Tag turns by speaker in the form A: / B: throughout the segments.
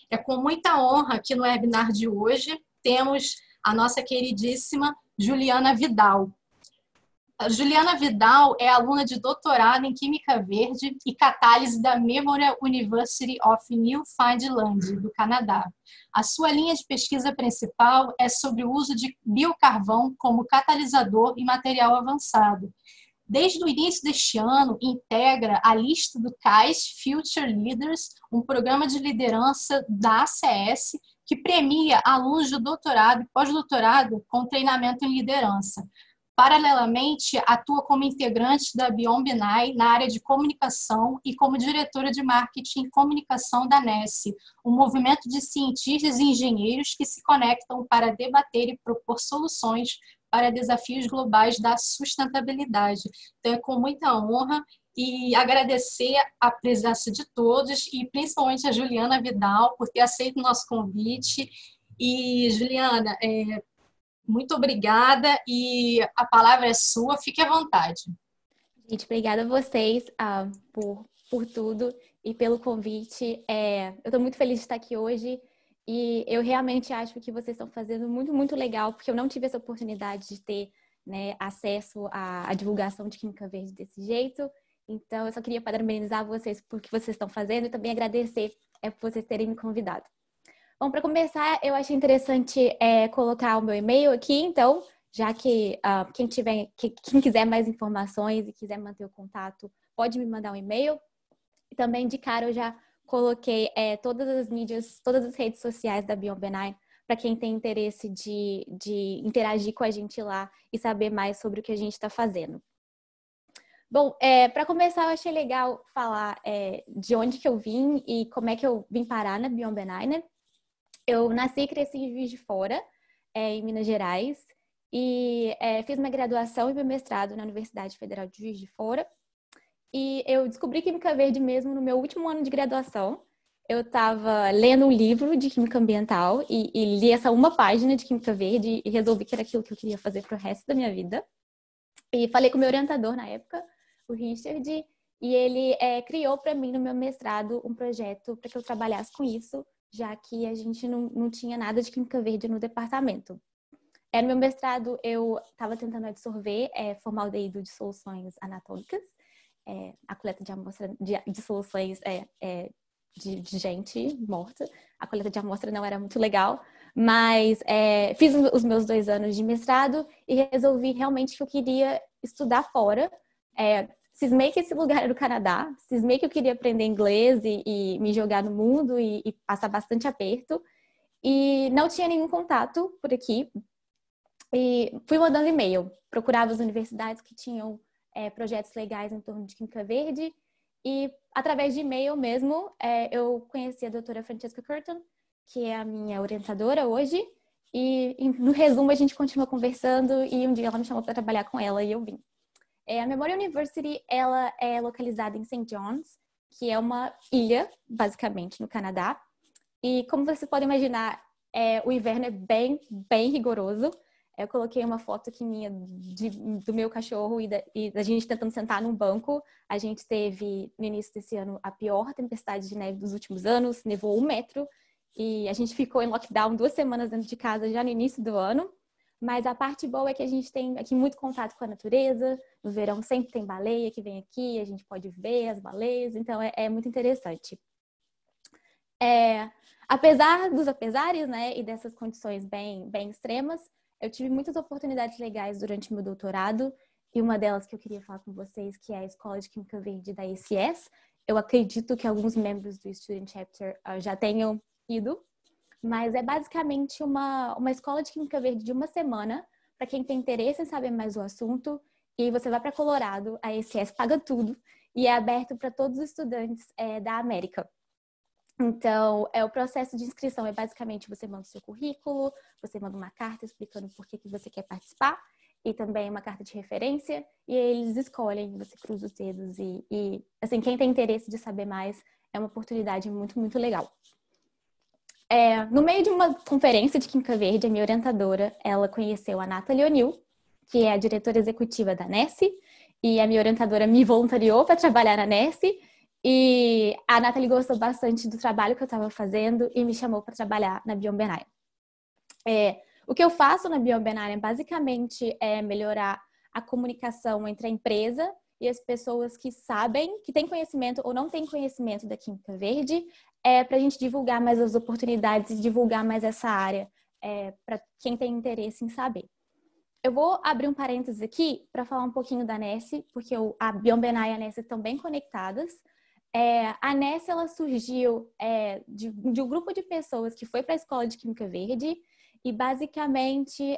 A: É com muita honra que no webinar de hoje temos a nossa queridíssima Juliana Vidal. A Juliana Vidal é aluna de doutorado em Química Verde e Catálise da Memorial University of Newfoundland, do Canadá. A sua linha de pesquisa principal é sobre o uso de biocarvão como catalisador e material avançado. Desde o início deste ano, integra a lista do CAIS Future Leaders, um programa de liderança da ACS que premia alunos de doutorado e pós-doutorado com treinamento em liderança. Paralelamente, atua como integrante da Beyond BNI na área de comunicação e como diretora de marketing e comunicação da NESSE, um movimento de cientistas e engenheiros que se conectam para debater e propor soluções para desafios globais da sustentabilidade. Então, é com muita honra e agradecer a presença de todos e principalmente a Juliana Vidal por ter aceito o nosso convite. E, Juliana, muito obrigada e a palavra é sua, fique à vontade.
B: Gente, obrigada a vocês por tudo e pelo convite. Eu estou muito feliz de estar aqui hoje e eu realmente acho que vocês estão fazendo muito, muito legal, porque eu não tive essa oportunidade de ter, né, acesso à divulgação de Química Verde desse jeito. Então, eu só queria parabenizar vocês por que vocês estão fazendo e também agradecer por vocês terem me convidado. Bom, para começar, eu achei interessante colocar o meu e-mail aqui, então, já que quem quiser mais informações e quiser manter o contato, pode me mandar um e-mail. E também, de cara, eu já coloquei todas as mídias, todas as redes sociais da Beyond BNI, para quem tem interesse de interagir com a gente lá e saber mais sobre o que a gente está fazendo. Bom, para começar, eu achei legal falar de onde que eu vim e como é que eu vim parar na Beyond BNI, né? Eu nasci e cresci em Juiz de Fora, em Minas Gerais, e fiz minha graduação e meu mestrado na Universidade Federal de Juiz de Fora. E eu descobri Química Verde mesmo no meu último ano de graduação. Eu estava lendo um livro de Química Ambiental e li essa uma página de Química Verde e resolvi que era aquilo que eu queria fazer para o resto da minha vida. E falei com o meu orientador na época, o Richard, e ele criou para mim no meu mestrado um projeto para que eu trabalhasse com isso, já que a gente não tinha nada de Química Verde no departamento. No meu mestrado, eu estava tentando absorver formaldeído de soluções anatômicas, a coleta de amostra de soluções de gente morta. A coleta de amostra não era muito legal, mas fiz os meus 2 anos de mestrado e resolvi realmente que eu queria estudar fora. Cismei que esse lugar era o Canadá, cismei que eu queria aprender inglês e me jogar no mundo e passar bastante aperto. E não tinha nenhum contato por aqui. E fui mandando e-mail, procurava as universidades que tinham projetos legais em torno de Química Verde. E através de e-mail mesmo, eu conheci a doutora Francesca Curtin, que é a minha orientadora hoje. E no resumo, a gente continua conversando e um dia ela me chamou para trabalhar com ela e eu vim. A Memorial University, ela é localizada em St. John's, que é uma ilha, basicamente, no Canadá. E como você pode imaginar, o inverno é bem, bem rigoroso. Eu coloquei uma foto aqui minha do meu cachorro e da gente tentando sentar num banco. A gente teve, no início desse ano, a pior tempestade de neve dos últimos anos. Nevou 1 metro e a gente ficou em lockdown 2 semanas dentro de casa já no início do ano. Mas a parte boa é que a gente tem aqui muito contato com a natureza. No verão sempre tem baleia que vem aqui, a gente pode ver as baleias, então é muito interessante. Apesar dos apesares, né, e dessas condições bem, bem extremas, eu tive muitas oportunidades legais durante meu doutorado, e uma delas que eu queria falar com vocês, que é a Escola de Química Verde da ACS. Eu acredito que alguns membros do Student Chapter já tenham ido, mas é basicamente uma escola de Química Verde de 1 semana, para quem tem interesse em saber mais do assunto, e você vai para Colorado, a ACS paga tudo, e é aberto para todos os estudantes da América. Então, o processo de inscrição é basicamente você manda o seu currículo, você manda uma carta explicando por que você quer participar e também uma carta de referência e eles escolhem, você cruza os dedos e assim, quem tem interesse de saber mais é uma oportunidade muito, muito legal. No meio de uma conferência de Química Verde, a minha orientadora, ela conheceu a Nathalie O'Neill, que é a diretora executiva da NESSE, e a minha orientadora me voluntariou para trabalhar na NESSE. E a Nathalie gostou bastante do trabalho que eu estava fazendo e me chamou para trabalhar na Beyond Benign. O que eu faço na Beyond Benign basicamente é melhorar a comunicação entre a empresa e as pessoas que sabem, que têm conhecimento ou não têm conhecimento da Química Verde, para a gente divulgar mais as oportunidades e divulgar mais essa área para quem tem interesse em saber. Eu vou abrir um parênteses aqui para falar um pouquinho da NESSE, porque a Beyond Benign e a NESSE estão bem conectadas. A NESSE ela surgiu de um grupo de pessoas que foi para a Escola de Química Verde e basicamente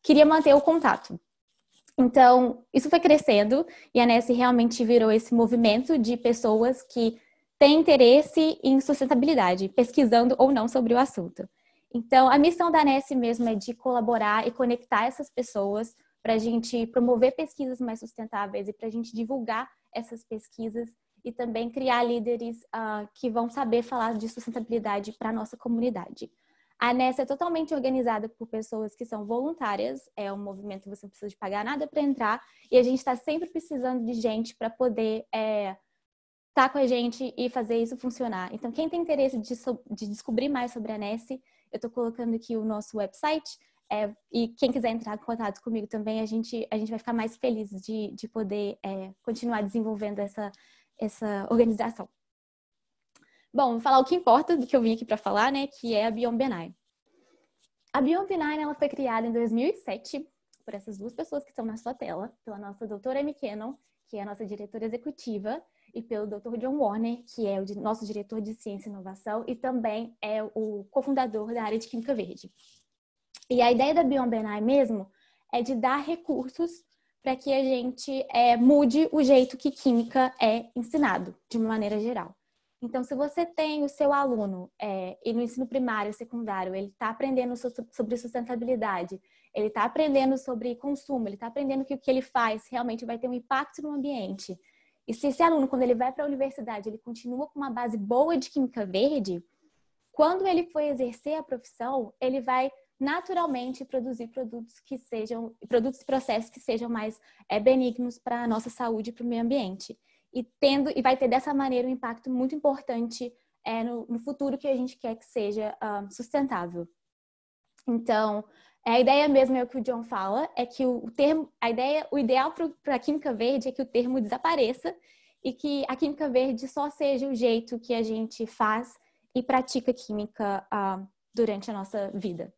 B: queria manter o contato. Então, isso foi crescendo e a NESSE realmente virou esse movimento de pessoas que têm interesse em sustentabilidade, pesquisando ou não sobre o assunto. Então, a missão da NESSE mesmo é de colaborar e conectar essas pessoas para a gente promover pesquisas mais sustentáveis e para a gente divulgar essas pesquisas e também criar líderes que vão saber falar de sustentabilidade para a nossa comunidade. A NESSE é totalmente organizada por pessoas que são voluntárias, é um movimento que você não precisa de pagar nada para entrar e a gente está sempre precisando de gente para poder estar com a gente e fazer isso funcionar. Então, quem tem interesse de descobrir mais sobre a NESSE, eu estou colocando aqui o nosso website e quem quiser entrar em contato comigo também, a gente vai ficar mais feliz de poder continuar desenvolvendo essa organização. Bom, vou falar o que importa do que eu vim aqui para falar, né, que é a Beyond Benign. A Beyond Benign, ela foi criada em 2007 por essas duas pessoas que estão na sua tela, pela nossa doutora Amy Cannon, que é a nossa diretora executiva, e pelo Dr. John Warner, que é o nosso diretor de ciência e inovação e também é o cofundador da área de Química Verde. E a ideia da Beyond Benign mesmo é de dar recursos para que a gente mude o jeito que química é ensinado, de uma maneira geral. Então, se você tem o seu aluno e no ensino primário e secundário, ele está aprendendo sobre sustentabilidade, ele está aprendendo sobre consumo, ele está aprendendo que o que ele faz realmente vai ter um impacto no ambiente. E se esse aluno, quando ele vai para a universidade, ele continua com uma base boa de Química Verde, quando ele for exercer a profissão, ele vai naturalmente produzir produtos e processos que sejam mais benignos para a nossa saúde e para o meio ambiente. E vai ter dessa maneira um impacto muito importante no futuro que a gente quer que seja sustentável. Então, a ideia mesmo é o que o John fala, é que o ideal para a Química Verde é que o termo desapareça e que a Química Verde só seja o jeito que a gente faz e pratica química durante a nossa vida.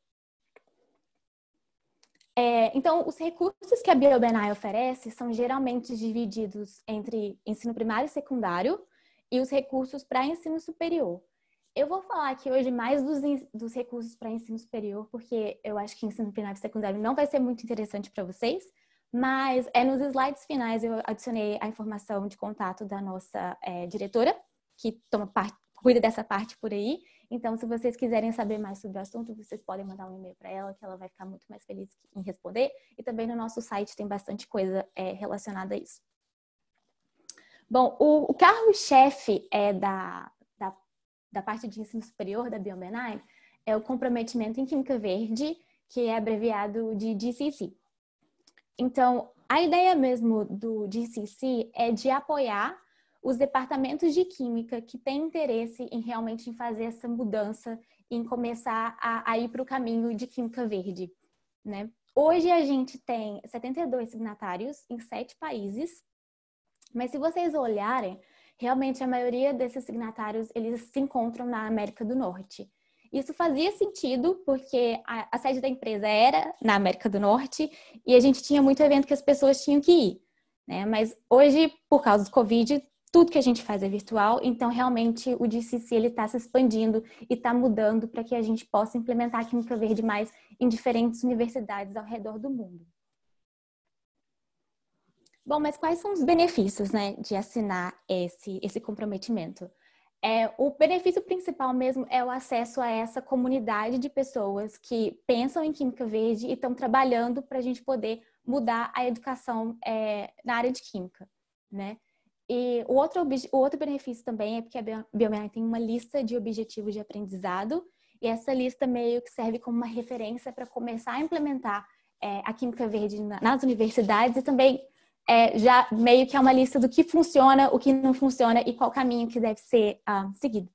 B: Então, os recursos que a Beyond Benign oferece são geralmente divididos entre ensino primário e secundário e os recursos para ensino superior. Eu vou falar aqui hoje mais dos recursos para ensino superior, porque eu acho que ensino primário e secundário não vai ser muito interessante para vocês, mas nos slides finais eu adicionei a informação de contato da nossa diretora, que cuida dessa parte por aí. Então, se vocês quiserem saber mais sobre o assunto, vocês podem mandar um e-mail para ela, que ela vai ficar muito mais feliz em responder. E também no nosso site tem bastante coisa relacionada a isso. Bom, o carro-chefe da parte de ensino superior da Beyond Benign é o comprometimento em Química Verde, que é abreviado de GCC. Então, a ideia mesmo do GCC é de apoiar os departamentos de química que têm interesse em realmente fazer essa mudança, em começar a ir para o caminho de Química Verde, né? Hoje a gente tem 72 signatários em 7 países, mas se vocês olharem, realmente a maioria desses signatários, eles se encontram na América do Norte. Isso fazia sentido porque a sede da empresa era na América do Norte e a gente tinha muito evento que as pessoas tinham que ir, né? Mas hoje, por causa do Covid, tudo que a gente faz é virtual, então realmente o GCC está se expandindo e está mudando para que a gente possa implementar a Química Verde mais em diferentes universidades ao redor do mundo. Bom, mas quais são os benefícios, né, de assinar esse comprometimento? O benefício principal mesmo é o acesso a essa comunidade de pessoas que pensam em Química Verde e estão trabalhando para a gente poder mudar a educação na área de Química, né? E o outro benefício também é porque a Beyond Benign tem uma lista de objetivos de aprendizado e essa lista meio que serve como uma referência para começar a implementar a Química Verde nas universidades e também já meio que é uma lista do que funciona, o que não funciona e qual caminho que deve ser seguido.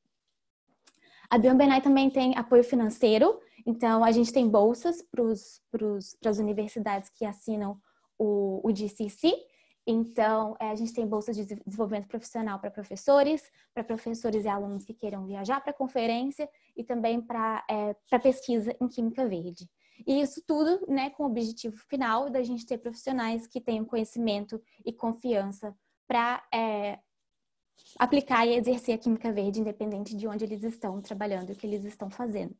B: A Biombinai também tem apoio financeiro, então a gente tem bolsas para as universidades que assinam o GCC. Então, a gente tem bolsas de desenvolvimento profissional para professores e alunos que queiram viajar para a conferência e também para pesquisa em Química Verde. E isso tudo, né, com o objetivo final da gente ter profissionais que tenham conhecimento e confiança para aplicar e exercer a Química Verde, independente de onde eles estão trabalhando e o que eles estão fazendo.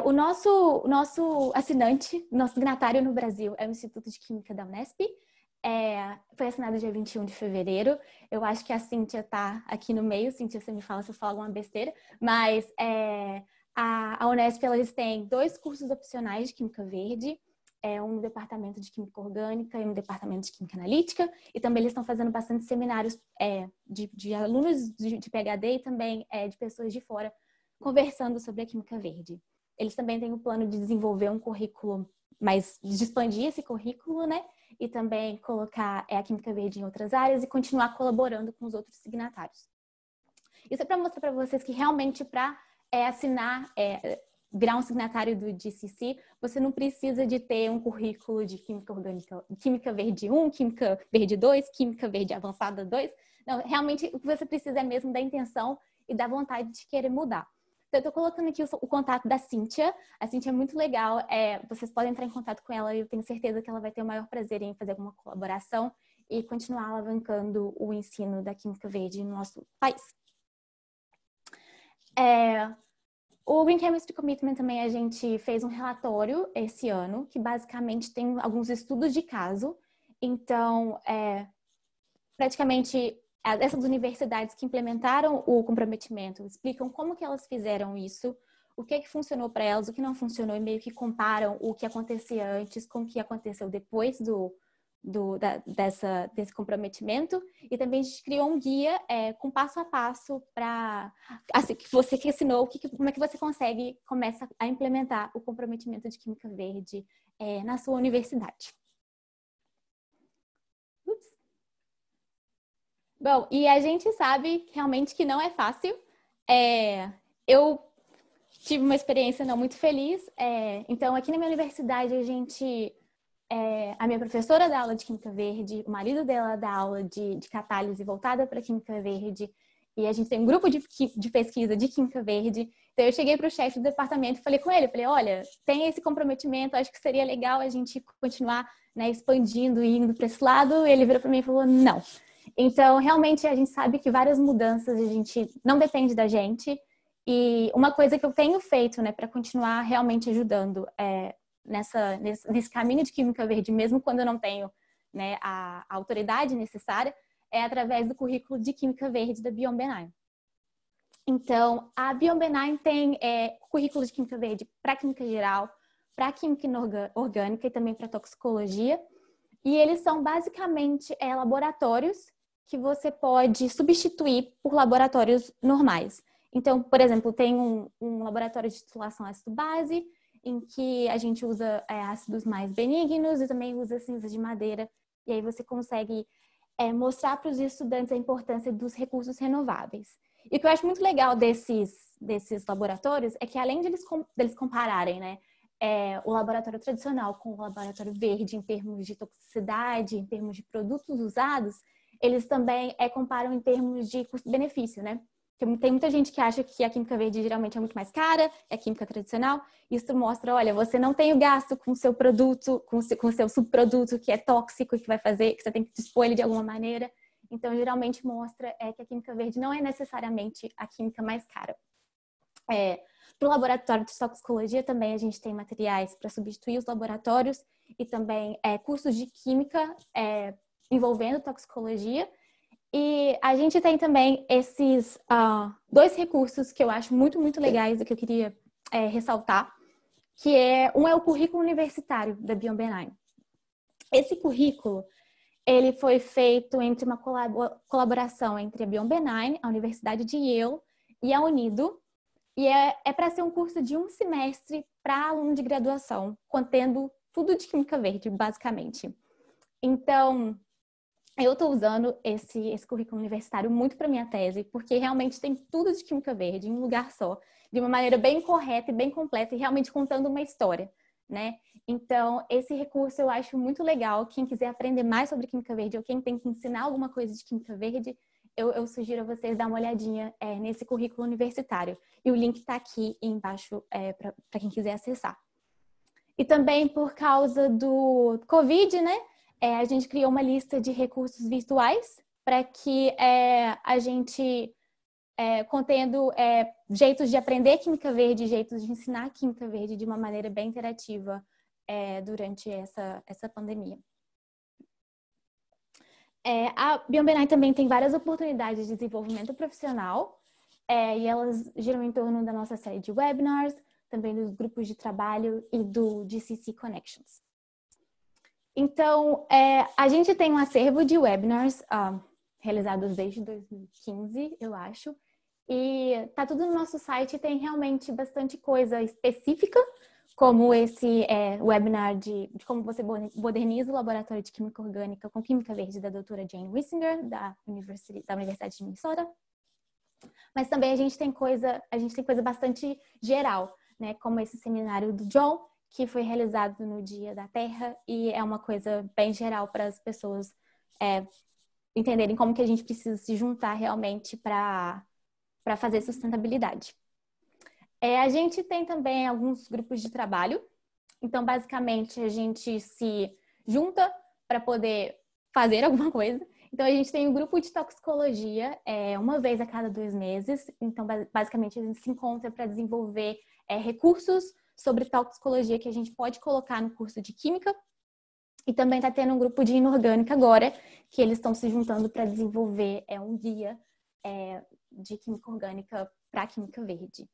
B: O nosso assinante, nosso signatário no Brasil é o Instituto de Química da Unesp. Foi assinado dia 21 de fevereiro. Eu acho que a Cíntia está aqui no meio. Cíntia, você me fala se eu falo alguma besteira. Mas a Unesp, eles têm 2 cursos opcionais de Química Verde. Um departamento de Química Orgânica e um departamento de Química Analítica. E também eles estão fazendo bastante seminários de alunos de PhD e também de pessoas de fora conversando sobre a Química Verde. Eles também têm o plano de desenvolver um currículo, de expandir esse currículo, né? E também colocar a Química Verde em outras áreas e continuar colaborando com os outros signatários. Isso é para mostrar para vocês que realmente para assinar, virar um signatário do GCC, você não precisa de ter um currículo de Química Orgânica, Química Verde 1, Química Verde 2, Química Verde Avançada 2. Não, realmente o que você precisa é mesmo da intenção e da vontade de querer mudar. Então, eu estou colocando aqui o contato da Cíntia. A Cíntia é muito legal. Vocês podem entrar em contato com ela e eu tenho certeza que ela vai ter o maior prazer em fazer alguma colaboração e continuar alavancando o ensino da Química Verde no nosso país. O Green Chemistry Commitment também a gente fez um relatório esse ano, que basicamente tem alguns estudos de caso. Então, praticamente essas universidades que implementaram o comprometimento explicam como que elas fizeram isso, o que funcionou para elas, o que não funcionou, e meio que comparam o que acontecia antes com o que aconteceu depois desse comprometimento. E também a gente criou um guia com passo a passo para, assim, que você que assinou, como é que você começa a implementar o comprometimento de Química Verde na sua universidade. Bom, e a gente sabe realmente que não é fácil. Eu tive uma experiência não muito feliz. Então, aqui na minha universidade, a minha professora dá aula de Química Verde, o marido dela dá aula de catálise voltada para Química Verde, e a gente tem um grupo de pesquisa de Química Verde. Então, eu cheguei para o chefe do departamento e falei com ele, olha, tem esse comprometimento, acho que seria legal a gente continuar, né, expandindo e indo para esse lado. Ele virou para mim e falou, não. Então, realmente, a gente sabe que várias mudanças a gente não depende da gente. E uma coisa que eu tenho feito, né, para continuar realmente ajudando nesse caminho de Química Verde, mesmo quando eu não tenho, né, a autoridade necessária, é através do currículo de Química Verde da Biombinai. Então, a Biombinai tem currículo de Química Verde para Química Geral, para Química Orgânica e também para Toxicologia. E eles são basicamente laboratórios que você pode substituir por laboratórios normais. Então, por exemplo, tem um laboratório de titulação ácido-base, em que a gente usa ácidos mais benignos e também usa cinza de madeira. E aí você consegue mostrar para os estudantes a importância dos recursos renováveis. E o que eu acho muito legal desses laboratórios é que, além de eles compararem, né, o laboratório tradicional com o laboratório verde em termos de toxicidade, em termos de produtos usados, eles também comparam em termos de custo-benefício, né? Tem muita gente que acha que a Química Verde geralmente é muito mais cara, é química tradicional. Isso mostra, olha, você não tem o gasto com o seu produto, com o seu subproduto que é tóxico, que vai fazer, que você tem que dispor ele de alguma maneira. Então, geralmente mostra que a Química Verde não é necessariamente a química mais cara. Para o laboratório de toxicologia também a gente tem materiais para substituir os laboratórios e também cursos de química envolvendo toxicologia. E a gente tem também esses 2 recursos que eu acho muito, muito legais e que eu queria ressaltar, que um é o currículo universitário da Biombinai. Esse currículo, ele foi feito entre uma colaboração entre a Biombinai, a Universidade de Yale e a Unido, e é para ser um curso de 1 semestre para aluno de graduação, contendo tudo de Química Verde, basicamente. Então, eu estou usando esse currículo universitário muito para minha tese, porque realmente tem tudo de Química Verde em um lugar só, de uma maneira bem correta e bem completa, e realmente contando uma história, né? Então, esse recurso eu acho muito legal. Quem quiser aprender mais sobre Química Verde ou quem tem que ensinar alguma coisa de Química Verde, eu sugiro a vocês dar uma olhadinha nesse currículo universitário. E o link está aqui embaixo para quem quiser acessar. E também por causa do Covid, né? A gente criou uma lista de recursos virtuais para que a gente, contendo jeitos de aprender Química Verde, jeitos de ensinar Química Verde de uma maneira bem interativa durante essa pandemia. A Biombinai também tem várias oportunidades de desenvolvimento profissional e elas giram em torno da nossa série de webinars, também dos grupos de trabalho e do GCC Connections. Então, a gente tem um acervo de webinars realizados desde 2015, eu acho, e tá tudo no nosso site. Tem realmente bastante coisa específica, como esse webinar de como você moderniza o laboratório de química orgânica com química verde da doutora Jane Wissinger, da Universidade de Minnesota. Mas também a gente tem coisa bastante geral, né? Como esse seminário do John, que foi realizado no Dia da Terra, e é uma coisa bem geral para as pessoas entenderem como que a gente precisa se juntar realmente para fazer sustentabilidade. A gente tem também alguns grupos de trabalho. Então, basicamente, a gente se junta para poder fazer alguma coisa. Então, a gente tem um grupo de toxicologia uma vez a cada 2 meses. Então, basicamente, a gente se encontra para desenvolver recursos sobre toxicologia que a gente pode colocar no curso de Química. E também está tendo um grupo de inorgânica agora, que eles estão se juntando para desenvolver um guia de Química Orgânica para Química Verde.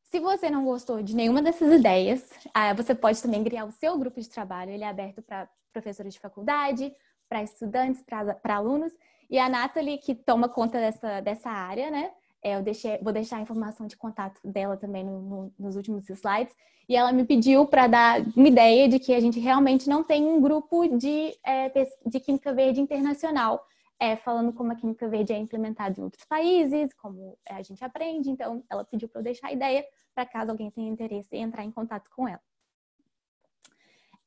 B: Se você não gostou de nenhuma dessas ideias, você pode também criar o seu grupo de trabalho. Ele é aberto para professores de faculdade, para estudantes, para alunos. E a Nathalie, que toma conta dessa área, né? Vou deixar a informação de contato dela também nos últimos slides. E ela me pediu para dar uma ideia de que a gente realmente não tem um grupo de Química Verde internacional, falando como a Química Verde é implementada em outros países, como a gente aprende. Então, ela pediu para eu deixar a ideia para caso alguém tenha interesse em entrar em contato com ela.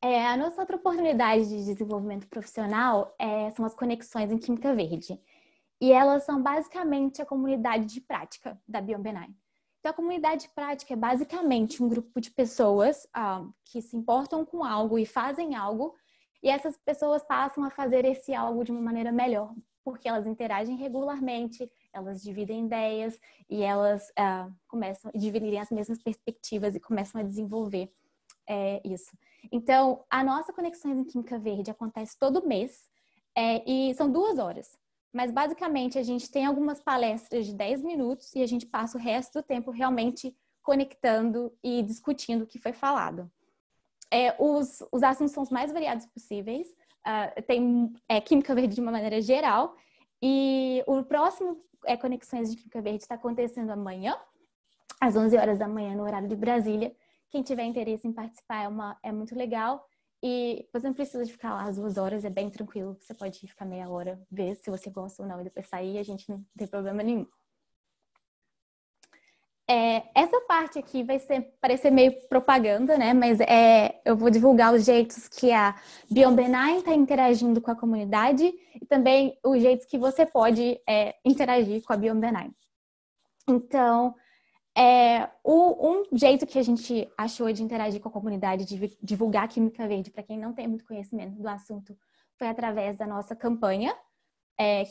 B: A nossa outra oportunidade de desenvolvimento profissional são as conexões em Química Verde. E elas são basicamente a comunidade de prática da Biombinai. Então, a comunidade de prática é basicamente um grupo de pessoas que se importam com algo e fazem algo, e essas pessoas passam a fazer esse algo de uma maneira melhor, porque elas interagem regularmente, elas dividem ideias e elas começam a dividirem as mesmas perspectivas e começam a desenvolver isso. Então, a nossa Conexões em Química Verde acontece todo mês e são 2 horas. Mas, basicamente, a gente tem algumas palestras de 10 minutos e a gente passa o resto do tempo realmente conectando e discutindo o que foi falado. Os assuntos são os mais variados possíveis. Tem Química Verde de uma maneira geral. E o próximo Conexões de Química Verde está acontecendo amanhã, às 11 horas da manhã, no horário de Brasília. Quem tiver interesse em participar é muito legal. E você não precisa de ficar lá as 2 horas, é bem tranquilo. Você pode ficar meia hora, ver se você gosta ou não, e depois sair, a gente não tem problema nenhum. Essa parte aqui vai parecer meio propaganda, né? Mas eu vou divulgar os jeitos que a Biombinai está interagindo com a comunidade e também os jeitos que você pode interagir com a Biombinai. Então, um jeito que a gente achou de interagir com a comunidade, de divulgar Química Verde, para quem não tem muito conhecimento do assunto, foi através da nossa campanha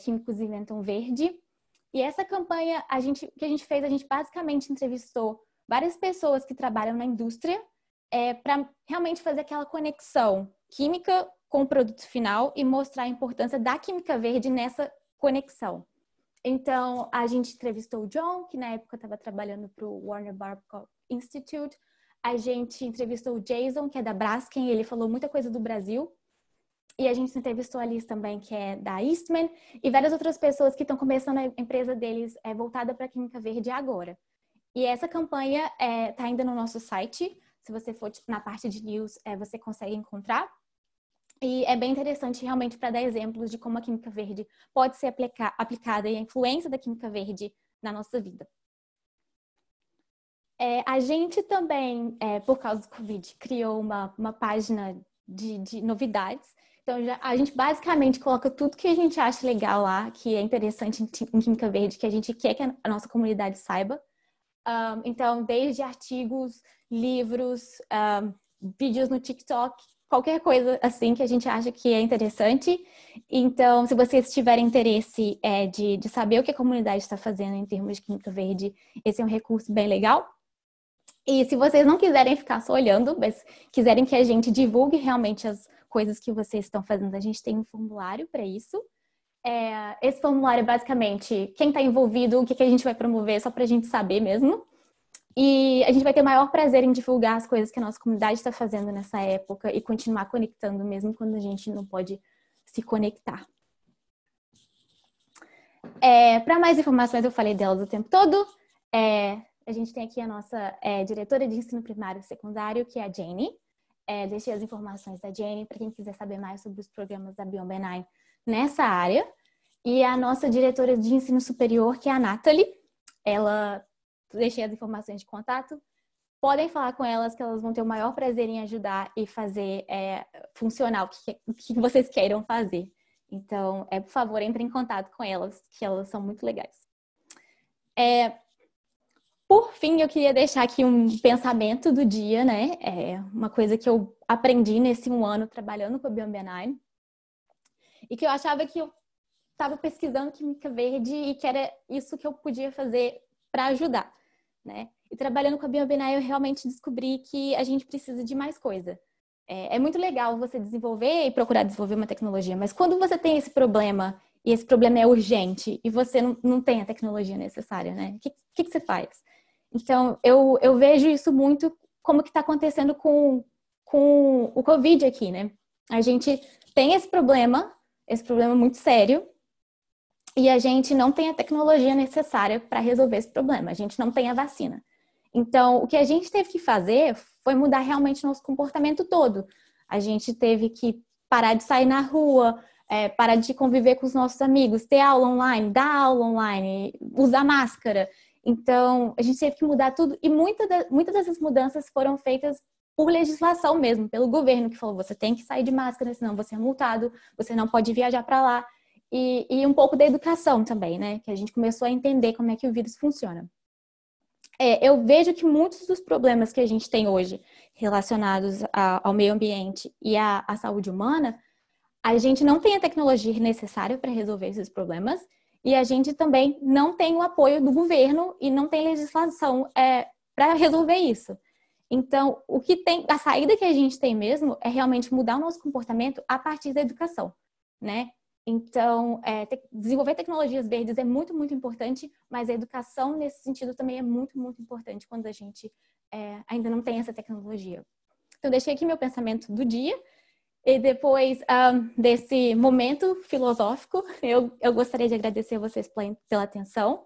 B: Químicos Inventam Verde. E essa campanha, o que a gente fez, a gente basicamente entrevistou várias pessoas que trabalham na indústria para realmente fazer aquela conexão química com o produto final e mostrar a importância da Química Verde nessa conexão. Então, a gente entrevistou o John, que na época estava trabalhando para o Warner Barbie Institute. A gente entrevistou o Jason, que é da Braskem, ele falou muita coisa do Brasil. E a gente entrevistou a Liz também, que é da Eastman, e várias outras pessoas que estão começando a empresa deles voltada para a Química Verde agora. E essa campanha está ainda no nosso site. Se você for na parte de news, você consegue encontrar. E é bem interessante realmente para dar exemplos de como a química verde pode ser aplicada e a influência da química verde na nossa vida. A gente também, por causa do Covid, criou uma página de novidades. Então, a gente basicamente coloca tudo que a gente acha legal lá, que é interessante em química verde, que a gente quer que a nossa comunidade saiba. Então, desde artigos, livros, vídeos no TikTok, qualquer coisa assim que a gente acha que é interessante. Então, se vocês tiverem interesse de saber o que a comunidade está fazendo em termos de química verde, esse é um recurso bem legal. E se vocês não quiserem ficar só olhando, mas quiserem que a gente divulgue realmente as coisas que vocês estão fazendo, a gente tem um formulário para isso. Esse formulário é basicamente quem está envolvido, o que a gente vai promover, só para a gente saber mesmo. E a gente vai ter o maior prazer em divulgar as coisas que a nossa comunidade está fazendo nessa época e continuar conectando mesmo quando a gente não pode se conectar. Para mais informações, eu falei delas o tempo todo. A gente tem aqui a nossa diretora de ensino primário e secundário, que é a Jenny. Deixei as informações da Jenny para quem quiser saber mais sobre os programas da Beyond Benign nessa área. E a nossa diretora de ensino superior, que é a Nathalie. Deixei as informações de contato. Podem falar com elas que elas vão ter o maior prazer em ajudar e fazer funcionar o que vocês queiram fazer. Então, por favor, entre em contato com elas, que elas são muito legais. Por fim, eu queria deixar aqui um pensamento do dia, né? Uma coisa que eu aprendi nesse 1 ano trabalhando com a Beyond Benign e que eu achava que eu estava pesquisando química verde e que era isso que eu podia fazer para ajudar, né? E trabalhando com a Beyond Benign, eu realmente descobri que a gente precisa de mais coisa. É muito legal você desenvolver e procurar desenvolver uma tecnologia, mas quando você tem esse problema e esse problema é urgente e você não tem a tecnologia necessária, né? O que você faz? Então, eu vejo isso muito como que está acontecendo com o Covid aqui, né? A gente tem esse problema muito sério, e a gente não tem a tecnologia necessária para resolver esse problema. A gente não tem a vacina. Então, o que a gente teve que fazer foi mudar realmente nosso comportamento todo. A gente teve que parar de sair na rua, parar de conviver com os nossos amigos, ter aula online, dar aula online, usar máscara. Então, a gente teve que mudar tudo. E muitas dessas mudanças foram feitas por legislação mesmo, pelo governo, que falou, você tem que sair de máscara, senão você é multado, você não pode viajar para lá. E um pouco da educação também, né? Que a gente começou a entender como é que o vírus funciona. Eu vejo que muitos dos problemas que a gente tem hoje relacionados ao meio ambiente e à saúde humana, a gente não tem a tecnologia necessária para resolver esses problemas e a gente também não tem o apoio do governo e não tem legislação para resolver isso. Então, a saída que a gente tem mesmo é realmente mudar o nosso comportamento a partir da educação, né? Então, desenvolver tecnologias verdes é muito, muito importante, mas a educação nesse sentido também é muito, muito importante quando a gente ainda não tem essa tecnologia. Então, deixei aqui meu pensamento do dia e depois desse momento filosófico, eu gostaria de agradecer a vocês pela atenção.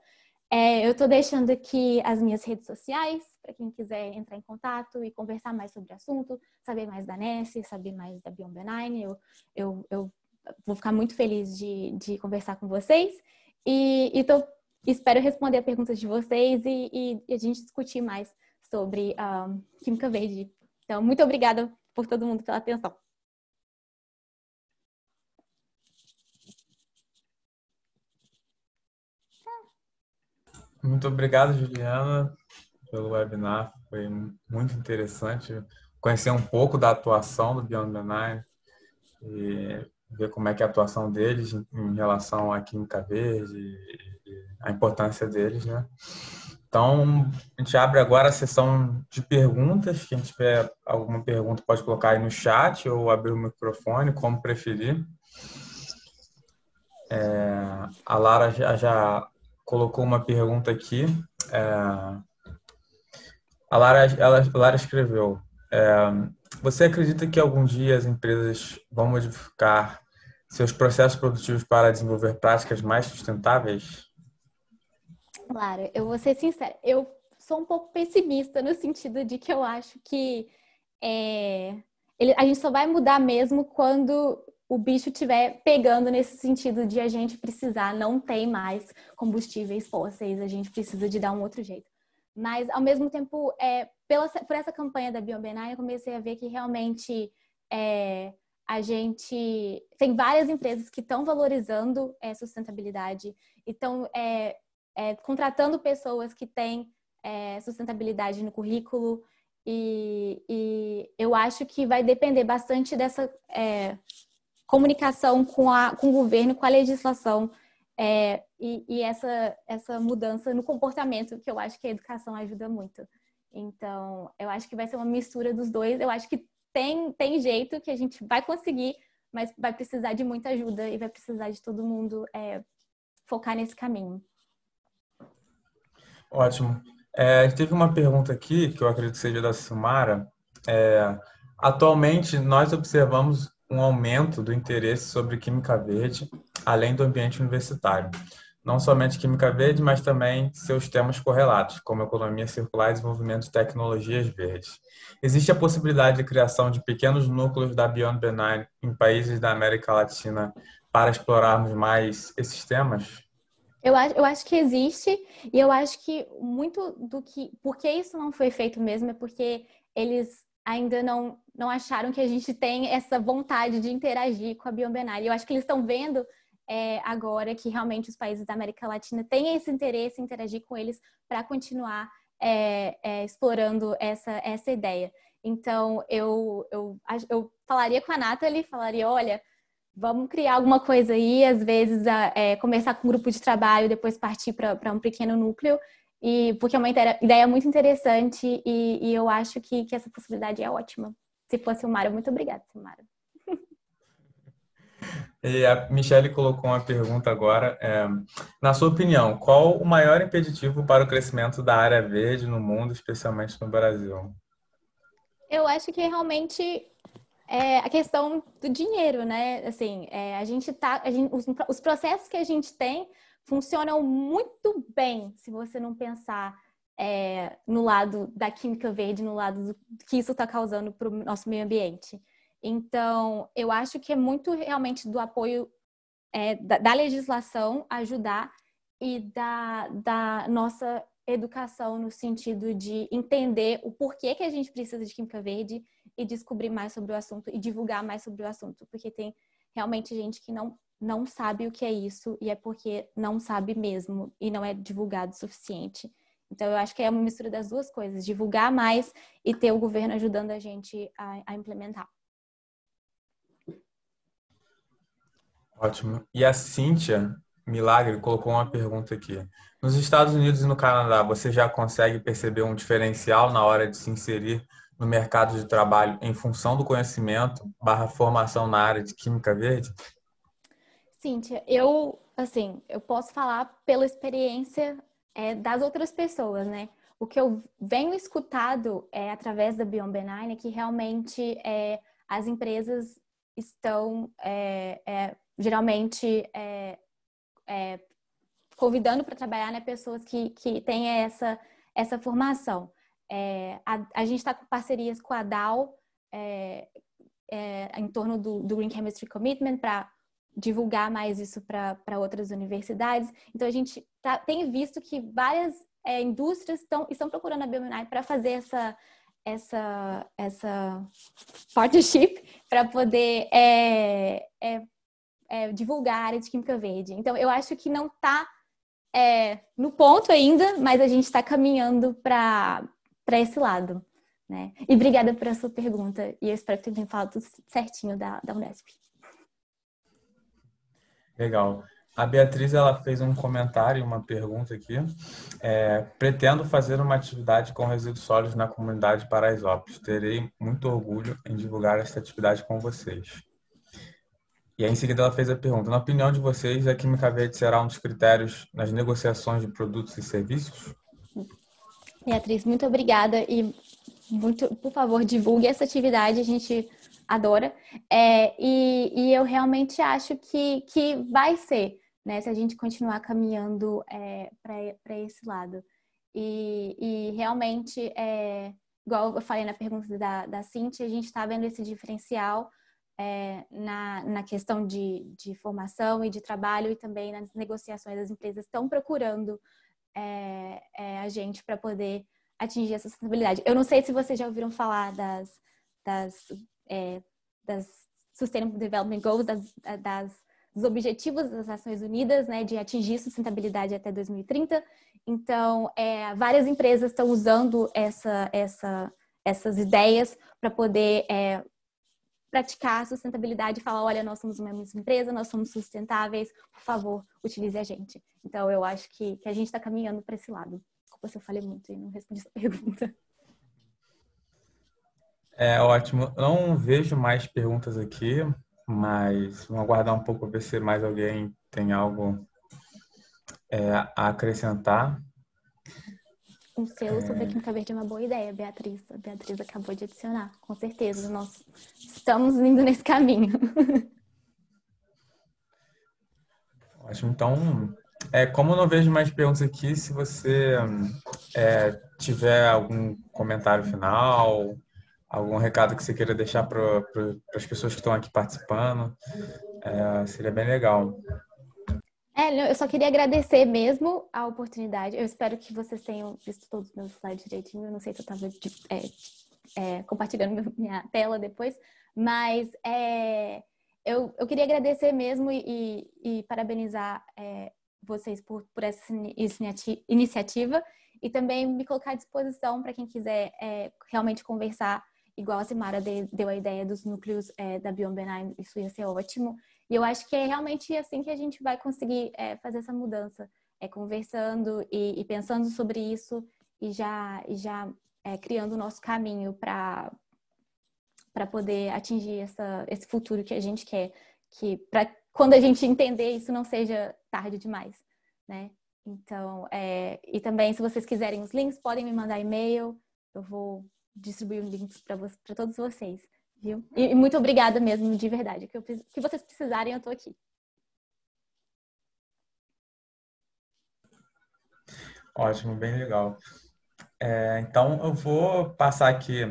B: Eu estou deixando aqui as minhas redes sociais para quem quiser entrar em contato e conversar mais sobre o assunto, saber mais da Nessie, saber mais da Beyond Benign. Eu vou ficar muito feliz de conversar com vocês e espero responder a perguntas de vocês e a gente discutir mais sobre química verde. Então, muito obrigada por todo mundo pela atenção.
C: Muito obrigado, Juliana, pelo webinar. Foi muito interessante conhecer um pouco da atuação do Beyond Benign e ver como é que é a atuação deles em relação à química verde e a importância deles, né? Então, a gente abre agora a sessão de perguntas. Quem tiver alguma pergunta pode colocar aí no chat ou abrir o microfone, como preferir. A Lara já colocou uma pergunta aqui. A Lara escreveu: você acredita que algum dia as empresas vão modificar seus processos produtivos para desenvolver práticas mais sustentáveis?
B: Lara, eu vou ser sincera, eu sou um pouco pessimista no sentido de que eu acho que a gente só vai mudar mesmo quando o bicho estiver pegando nesse sentido de a gente precisar, não tem mais combustíveis fósseis, a gente precisa de dar um outro jeito. Mas, ao mesmo tempo, por essa campanha da Beyond9, eu comecei a ver que realmente a gente tem várias empresas que estão valorizando sustentabilidade e estão contratando pessoas que têm sustentabilidade no currículo e eu acho que vai depender bastante dessa comunicação com o governo, com a legislação e essa mudança no comportamento, que eu acho que a educação ajuda muito. Então, eu acho que vai ser uma mistura dos dois. Eu acho que tem jeito que a gente vai conseguir, mas vai precisar de muita ajuda e vai precisar de todo mundo focar nesse caminho.
C: Ótimo. Teve uma pergunta aqui, que eu acredito que seja da Silmara. Atualmente, nós observamos um aumento do interesse sobre química verde, além do ambiente universitário. Não somente química verde, mas também seus temas correlatos, como economia circular e desenvolvimento de tecnologias verdes. Existe a possibilidade de criação de pequenos núcleos da Beyond Benign em países da América Latina para explorarmos mais esses temas?
B: Eu acho que existe, e eu acho que muito do que... Por que isso não foi feito mesmo é porque eles ainda não acharam que a gente tem essa vontade de interagir com a Beyond Benign. Eu acho que eles estão vendo agora que realmente os países da América Latina têm esse interesse em interagir com eles para continuar explorando essa ideia. Então, eu falaria com a Nathalie, falaria, olha, vamos criar alguma coisa aí, às vezes começar com um grupo de trabalho, depois partir para um pequeno núcleo, porque é uma ideia muito interessante e eu acho que essa possibilidade é ótima. Se fosse Silmara, muito obrigada, Silmara.
C: E a Michelle colocou uma pergunta agora. Na sua opinião, qual o maior impeditivo para o crescimento da área verde no mundo, especialmente no Brasil?
B: Eu acho que realmente a questão do dinheiro, né? Assim, os processos que a gente tem funcionam muito bem se você não pensar no lado da química verde, no lado do que isso está causando para o nosso meio ambiente. Então, eu acho que é muito realmente do apoio da legislação ajudar e da nossa educação no sentido de entender o porquê que a gente precisa de química verde e descobrir mais sobre o assunto e divulgar mais sobre o assunto, porque tem realmente gente que não sabe o que é isso e é porque não sabe mesmo e não é divulgado o suficiente. Então, eu acho que é uma mistura das duas coisas, divulgar mais e ter o governo ajudando a gente a implementar.
C: Ótimo. E a Cíntia Milagre colocou uma pergunta aqui. Nos Estados Unidos e no Canadá, você já consegue perceber um diferencial na hora de se inserir no mercado de trabalho em função do conhecimento / formação na área de química verde?
B: Cíntia, eu posso falar pela experiência das outras pessoas, né? O que eu venho escutado através da Beyond Benign é que realmente as empresas estão geralmente convidando para trabalhar, né, pessoas que têm essa formação. A gente está com parcerias com a Dow em torno do Green Chemistry Commitment para divulgar mais isso para outras universidades. Então, a gente tem visto que várias indústrias estão procurando a Beyond Benign para fazer essa partnership para poder divulgar a área de química verde. Então, eu acho que não está no ponto ainda, mas a gente está caminhando para esse lado, né? E obrigada por a sua pergunta. E eu espero que eu tenha falado tudo certinho da Unesp.
C: Legal. A Beatriz, ela fez um comentário, uma pergunta aqui. Pretendo fazer uma atividade com resíduos sólidos na comunidade Paraisópolis. Terei muito orgulho em divulgar essa atividade com vocês. E aí, em seguida, ela fez a pergunta. Na opinião de vocês, a química verde será um dos critérios nas negociações de produtos e serviços?
B: Beatriz, muito obrigada e por favor, divulgue essa atividade, a gente adora. E eu realmente acho que vai ser, né, se a gente continuar caminhando para esse lado. E realmente igual eu falei na pergunta da Cíntia, a gente está vendo esse diferencial na questão de formação e de trabalho, e também nas negociações. As empresas estão procurando a gente para poder atingir essa sustentabilidade. Eu não sei se vocês já ouviram falar das Sustainable Development Goals, dos objetivos das Nações Unidas, né, de atingir sustentabilidade até 2030. Então, várias empresas estão usando essas ideias para poder praticar a sustentabilidade e falar, olha, nós somos uma mesma empresa, nós somos sustentáveis, por favor, utilize a gente. Então, eu acho que a gente está caminhando para esse lado. Desculpa se eu falei muito e não respondi essa pergunta.
C: Ótimo. Não vejo mais perguntas aqui, mas vamos aguardar um pouco para ver se mais alguém tem algo a acrescentar.
B: Um selo sobre a Química Verde é uma boa ideia, Beatriz. A Beatriz acabou de adicionar, com certeza. Nós estamos indo nesse caminho.
C: Ótimo. Então, como eu não vejo mais perguntas aqui, se você tiver algum comentário final, algum recado que você queira deixar para as pessoas que estão aqui participando, seria bem legal.
B: Eu só queria agradecer mesmo a oportunidade. Eu espero que vocês tenham visto todos os meus slides direitinho. Eu não sei se eu estava compartilhando minha tela depois, mas eu queria agradecer mesmo e parabenizar vocês por essa iniciativa, e também me colocar à disposição para quem quiser realmente conversar, igual a Simara deu a ideia dos núcleos da Beyond Benign. Isso ia ser ótimo. E eu acho que é realmente assim que a gente vai conseguir fazer essa mudança, conversando e pensando sobre isso, e já criando o nosso caminho para poder atingir esse futuro que a gente quer, que para quando a gente entender isso não seja tarde demais, né? Então, e também, se vocês quiserem os links, podem me mandar e-mail, eu vou distribuir os links para todos vocês. Viu? E muito obrigada mesmo, de verdade. O que vocês precisarem, eu estou aqui.
C: Ótimo, bem legal. Então, eu vou passar aqui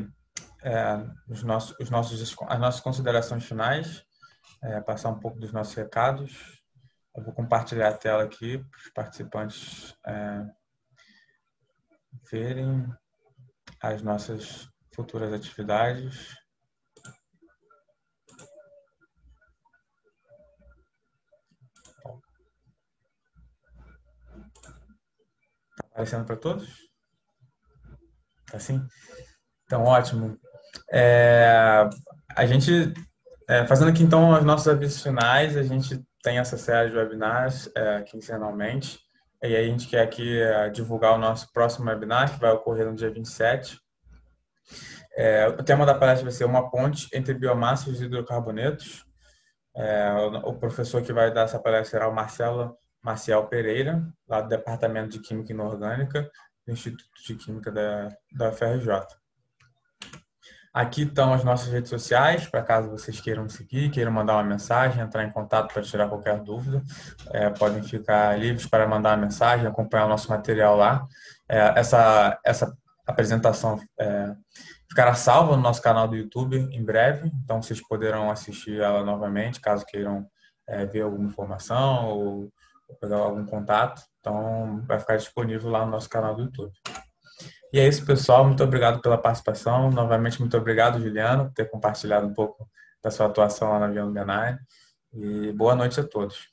C: as nossas considerações finais, passar um pouco dos nossos recados. Eu vou compartilhar a tela aqui para os participantes verem as nossas futuras atividades. Está aparecendo para todos? Assim? Então, ótimo. A gente, fazendo aqui então os nossos avisos finais, a gente tem essa série de webinars quinzenalmente, e aí a gente quer aqui divulgar o nosso próximo webinar, que vai ocorrer no dia 27. O tema da palestra vai ser uma ponte entre biomassas e hidrocarbonetos. O professor que vai dar essa palestra será o Marcial Pereira, lá do Departamento de Química Inorgânica do Instituto de Química da UFRJ. Aqui estão as nossas redes sociais, para caso vocês queiram seguir, queiram mandar uma mensagem, entrar em contato para tirar qualquer dúvida. Podem ficar livres para mandar uma mensagem, acompanhar o nosso material lá. Essa apresentação ficará salva no nosso canal do YouTube em breve, então vocês poderão assistir ela novamente, caso queiram ver alguma informação ou pegar algum contato. Então, vai ficar disponível lá no nosso canal do YouTube. E é isso, pessoal. Muito obrigado pela participação. Novamente, muito obrigado, Juliana, por ter compartilhado um pouco da sua atuação lá na Beyond Benign. E boa noite a todos.